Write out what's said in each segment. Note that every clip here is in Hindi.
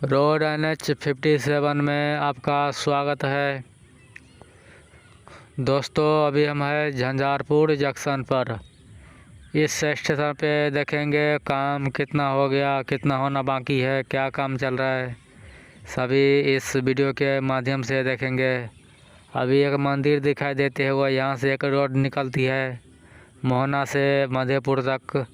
रोड NH57 में आपका स्वागत है। दोस्तों, अभी हम हैं झंझारपुर जंक्शन पर। इस स्टेशन पे देखेंगे काम कितना हो गया, कितना होना बाकी है, क्या काम चल रहा है, सभी इस वीडियो के माध्यम से देखेंगे। अभी एक मंदिर दिखाई देते हुए यहाँ से एक रोड निकलती है मोहना से मधेपुर तक।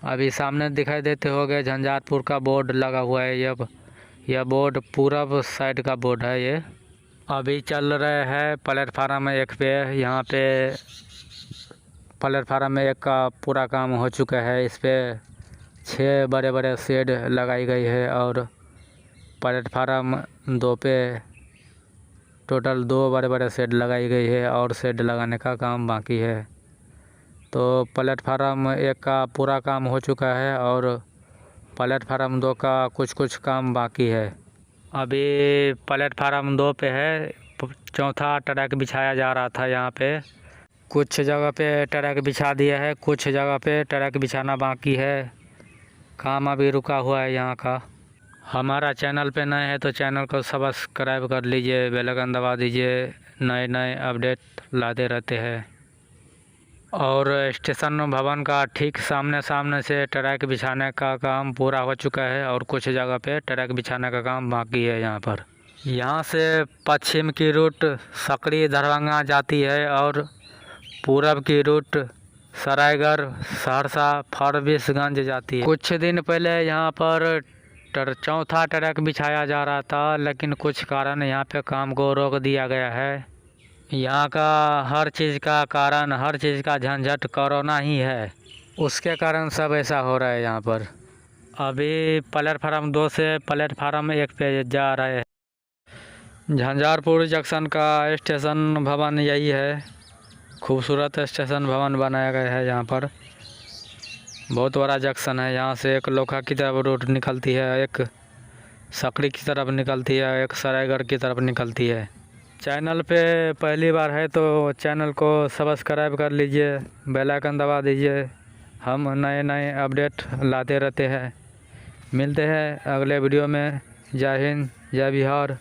अभी सामने दिखाई देते होंगे झंझारपुर का बोर्ड लगा हुआ है। यह बोर्ड पूरब साइड का बोर्ड है। ये अभी चल रहे हैं प्लेटफार्म 1 पे। यहाँ पे प्लेटफार्म 1 का पूरा काम हो चुका है। इस पे 6 बड़े बड़े शेड लगाई गई है और प्लेटफार्म 2 पे टोटल 2 बड़े बड़े शेड लगाई गई है और शेड लगाने का काम बाकी है। तो प्लेटफार्म 1 का पूरा काम हो चुका है और प्लेटफार्म 2 का कुछ काम बाकी है। अभी प्लेटफार्म 2 पे है, चौथा ट्रैक बिछाया जा रहा था। यहाँ पे कुछ जगह पे ट्रैक बिछा दिया है, कुछ जगह पे ट्रैक बिछाना बाकी है। काम अभी रुका हुआ है यहाँ का। हमारा चैनल पे नए हैं तो चैनल को सब्सक्राइब कर लीजिए, बेल आइकन दबा दीजिए। नए अपडेट लाते रहते हैं। और स्टेशन भवन का ठीक सामने से ट्रैक बिछाने का काम पूरा हो चुका है और कुछ जगह पे ट्रैक बिछाने का काम बाकी है। यहाँ से पश्चिम की रूट सकरी दरभंगा जाती है और पूरब की रूट सरायगढ़ सहरसा फारबिसगंज जाती है। कुछ दिन पहले यहाँ पर चौथा ट्रैक बिछाया जा रहा था, लेकिन कुछ कारण यहाँ पे काम को रोक दिया गया है। यहाँ का हर चीज़ का कारण, हर चीज़ का झंझट कोरोना ही है, उसके कारण सब ऐसा हो रहा है यहाँ पर। अभी प्लेटफार्म 2 से प्लेटफार्म 1 पे जा रहे हैं। झंझारपुर जंक्शन का स्टेशन भवन यही है। खूबसूरत स्टेशन भवन बनाया गया है। यहाँ पर बहुत बड़ा जंक्शन है। यहाँ से एक लोखा की तरफ रूट निकलती है, एक सकरी की तरफ निकलती है, एक सरायगढ़ की तरफ निकलती है। चैनल पे पहली बार है तो चैनल को सब्सक्राइब कर लीजिए, बेल आइकन दबा दीजिए। हम नए अपडेट लाते रहते हैं। मिलते हैं अगले वीडियो में। जय हिंद, जय बिहार।